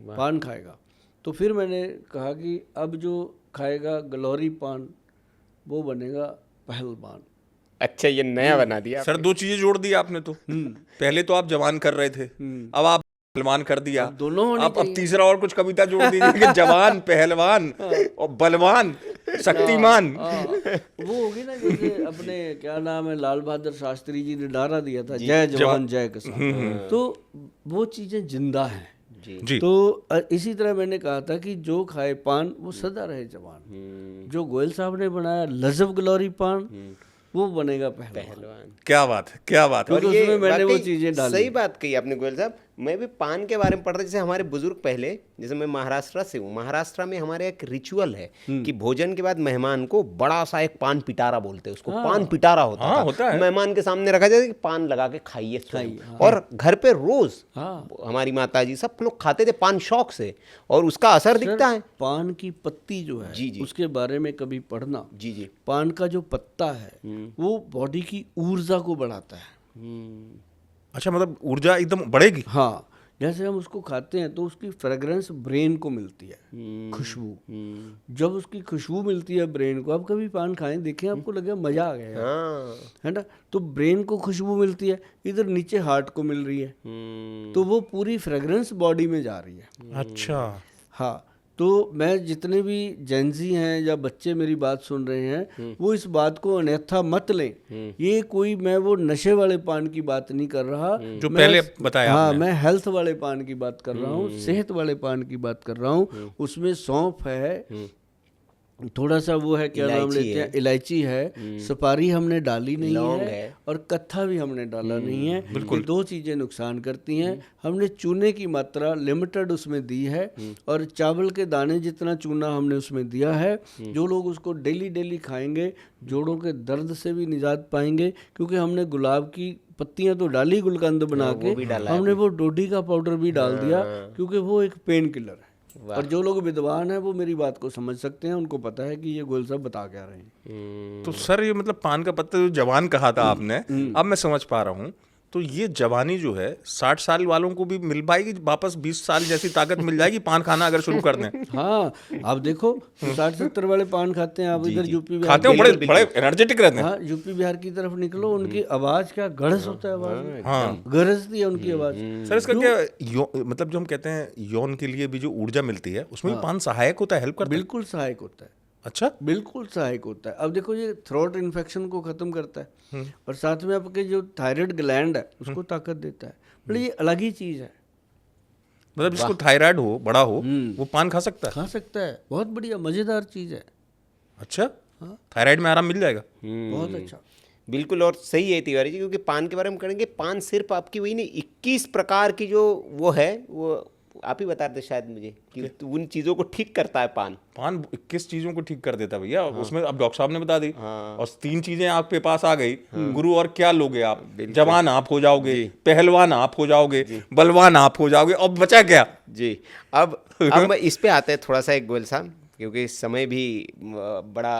पान खाएगा। तो फिर मैंने कहा कि अब जो खाएगा गलौरी पान वो बनेगा पहलवान। अच्छा, ये नया बना दिया सर 2 चीजें जोड़ दी आपने तो। पहले तो आप जवान कर रहे थे, अब आप पहलवान कर दिया। अब दोनों होने अब चाहिए। तीसरा और कुछ कविता जोड़ दीजिए कि जवान, पहलवान और बलवान, शक्तिमान। वो होगी ना, जैसे अपने क्या नाम है, लाल बहादुर शास्त्री जी ने नारा दिया था, जय जवान जय किसान। तो वो चीजें जिंदा हैं जी। तो इसी तरह मैंने कहा था कि जो खाए पान वो सदा रहे जवान। जो गोयल साहब ने बनाया लजब गलौरी पान वो बनेगा पहलवान। क्या बात है, क्या बात है। क्योंकि उसमें मैंने वो चीजें डाली। सही बात कही आपने गोयल साहब। मैं भी पान के बारे में पढ़ता, जैसे हमारे बुजुर्ग पहले, जैसे मैं महाराष्ट्र से हूँ, महाराष्ट्र में हमारे एक रिचुअल है कि भोजन के बाद मेहमान को बड़ा सा एक पान पिटारा बोलते हैं उसको, पान पिटारा होता था। मेहमान के सामने रखा जाता है कि पान लगा के खाइए। और घर पे रोज हमारी माता जी सब लोग खाते थे पान शौक से, और उसका असर दिखता है। पान की पत्ती जो है जी। उसके बारे में कभी पढ़ना। जी। पान का जो पत्ता है वो बॉडी की ऊर्जा को बढ़ाता है। अच्छा, मतलब ऊर्जा एकदम बढ़ेगी। हाँ, जैसे हम उसको खाते हैं तो उसकी फ्रेग्रेंस ब्रेन को मिलती है, खुशबू। जब उसकी खुशबू मिलती है ब्रेन को, आप कभी पान खाएं देखें, आपको लगेगा मजा आ गया है ना। तो ब्रेन को खुशबू मिलती है, इधर नीचे हार्ट को मिल रही है, तो वो पूरी फ्रेग्रेंस बॉडी में जा रही है। अच्छा। हाँ, तो मैं जितने भी जेंजी हैं या बच्चे मेरी बात सुन रहे हैं वो इस बात को अन्यथा मत लें। ये कोई मैं वो नशे वाले पान की बात नहीं कर रहा जो पहले बताया हाँ, आपने। मैं हेल्थ वाले पान की बात कर रहा हूँ, सेहत वाले पान की बात कर रहा हूँ। उसमें सौंफ है, थोड़ा सा वो है, क्या नाम लेते हैं, इलायची है, सुपारी हमने डाली नहीं है और कत्था भी हमने डाला नहीं है। बिल्कुल, 2 चीज़ें नुकसान करती हैं। हमने चूने की मात्रा लिमिटेड उसमें दी है और चावल के दाने जितना चूना हमने उसमें दिया है। जो लोग उसको डेली खाएंगे जोड़ों के दर्द से भी निजात पाएंगे, क्योंकि हमने गुलाब की पत्तियां तो डाली गुलकंद बना के, हमने वो डोडी का पाउडर भी डाल दिया, क्योंकि वो एक पेन किलर है। और जो लोग विद्वान हैं वो मेरी बात को समझ सकते हैं, उनको पता है कि ये गोयल साहब बता क्या रहे हैं। तो सर ये मतलब पान का पत्ता जो जवान कहा था आपने, अब मैं समझ पा रहा हूँ। तो ये जवानी जो है 60 साल वालों को भी मिल पाएगी वापस, 20 साल जैसी ताकत मिल जाएगी पान खाना अगर शुरू कर दें। हाँ, आप देखो 60-70 वाले पान खाते हैं, आप इधर यूपी बिहार खाते हो, बड़े एनर्जेटिक रहते हैं। हाँ, यूपी बिहार की तरफ निकलो, उनकी आवाज क्या गरज होता है, आवाज में गरजती है उनकी आवाज। सर इसका क्या मतलब, जो हम कहते हैं यौन के लिए भी जो ऊर्जा मिलती है उसमें भी पान सहायक होता है, हेल्प करता है? बिल्कुल सहायक होता है। अच्छा, बिल्कुल सहायक होता है। अब देखो, ये थ्रोट इन्फेक्शन को खत्म करता है और साथ में आपके जो थायराइड ग्लैंड है उसको ताकत देता है। मतलब ये अलग ही चीज है। मतलब जिसको थायराइड हो, बड़ा हो, वो पान खा सकता है? खा सकता है, बहुत बढ़िया मजेदार चीज है। अच्छा, थायराइड में आराम मिल जाएगा। बहुत अच्छा। बिल्कुल, और सही है तिवारी जी, क्योंकि पान के बारे में करेंगे, पान सिर्फ आपकी वही नहीं, 21 प्रकार की जो वो है, वो आप ही बता रहे शायद मुझे, कि उन चीज़ों को ठीक करता है पान 21 चीज़ों को ठीक कर देता है भैया। उसमें अब डॉक्टर साहब ने बता दी। और 3 चीजें आपके पास आ गई। गुरु और क्या लोगे आप? जवान आप हो जाओगे, पहलवान आप हो जाओगे, बलवान आप हो जाओगे, अब बचा क्या जी। अब मैं इस पे आते हैं थोड़ा सा एक गोयल साहब, क्योंकि समय भी बड़ा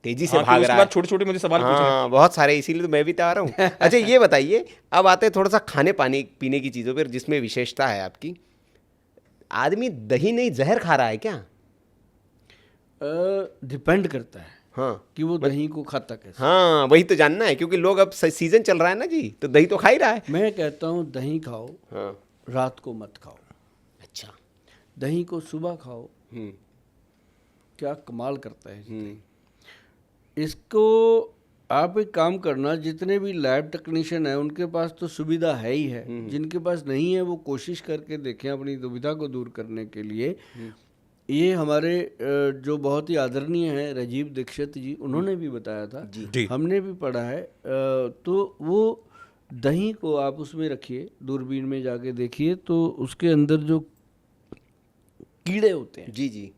तेजी से भाग रहा है। छोटे-छोटे मुझे सवाल पूछने हैं। बहुत सारे, इसीलिए तो मैं भी तैयार हूँ। अच्छा, ये बताइए, अब आते हैं थोड़ा सा खाने पानी पीने की चीज़ों पर, जिसमें विशेषता है आपकी। आदमी दही नहीं जहर खा रहा है क्या? डिपेंड करता है हाँ, कि वो दही को खाता कैसे। हाँ, वही तो जानना है, क्योंकि लोग अब सीजन चल रहा है ना जी, तो दही तो खा ही रहा है। मैं कहता हूँ दही खाओ, हाँ, रात को मत खाओ। अच्छा। दही को सुबह खाओ, क्या कमाल करता है। इसको आप एक काम करना, जितने भी लैब टेक्नीशियन हैं उनके पास तो सुविधा है ही है, जिनके पास नहीं है वो कोशिश करके देखें अपनी दुविधा को दूर करने के लिए। ये हमारे जो बहुत ही आदरणीय हैं राजीव दीक्षित जी, उन्होंने भी बताया था जी। हमने भी पढ़ा है। तो वो दही को आप उसमें रखिए, दूरबीन में जाके देखिए, तो उसके अंदर जो कीड़े होते हैं, जी जी,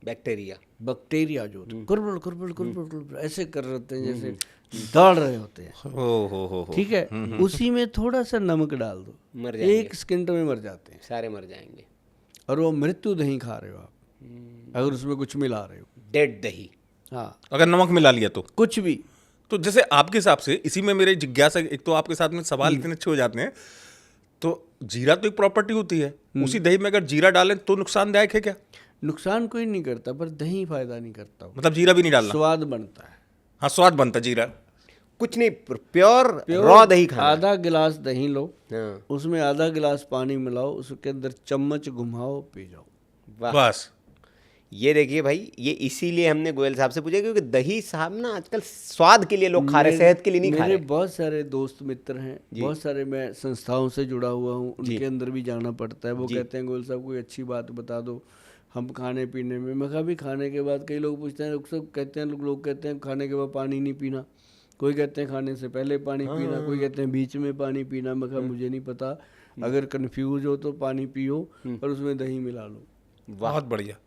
बैक्टीरिया जो होते हैं, कुरबुल ऐसे कर रहे हैं, जैसे दौड़ रहे होते हैं। हो ठीक है, उसी में थोड़ा सा नमक डाल दो, मर जाएंगे, 1 सेकंड में मर जाते हैं, सारे मर जाएंगे। और वो मृत्यु दही खा रहे हो आप, अगर उसमें कुछ मिला रहे हो। डेड दही। हाँ, अगर नमक मिला लिया तो कुछ भी। तो जैसे आपके हिसाब से, इसी में मेरे जिज्ञासा, एक तो आपके साथ में सवाल इतने अच्छे हो जाते हैं, तो जीरा तो एक प्रॉपर्टी होती है, उसी दही में अगर जीरा डालें तो नुकसानदायक है क्या? नुकसान कोई नहीं करता, पर दही फायदा नहीं करता, मतलब जीरा भी नहीं डालना? स्वाद बनता है। हाँ, स्वाद बनता है जीरा। कुछ नहीं, प्योर रॉ दही खाना। आधा गिलास दही लो, हाँ। उसमें आधा गिलास पानी मिलाओ, उसके अंदर चम्मच घुमाओ, पी जाओ, बस। ये देखिए भाई, ये इसीलिए हमने गोयल साहब से पूछा, क्योंकि दही साहब ना आजकल स्वाद के लिए लोग खा रहे, सेहत के लिए नहीं खा मेरे रहे। बहुत सारे दोस्त मित्र हैं, बहुत सारे, मैं संस्थाओं से जुड़ा हुआ हूँ, उनके अंदर भी जाना पड़ता है। वो कहते हैं गोयल साहब कोई अच्छी बात बता दो हम खाने पीने में। मैं कहा भी खाने के बाद कई लोग पूछते हैं, सब कहते हैं, लोग कहते हैं खाने के बाद पानी नहीं पीना, कोई कहते हैं खाने से पहले पानी पीना, कोई कहते हैं बीच में पानी पीना। मैं कहा मुझे नहीं पता, अगर कंफ्यूज हो तो पानी पियो और उसमें दही मिला लो। बहुत बढ़िया।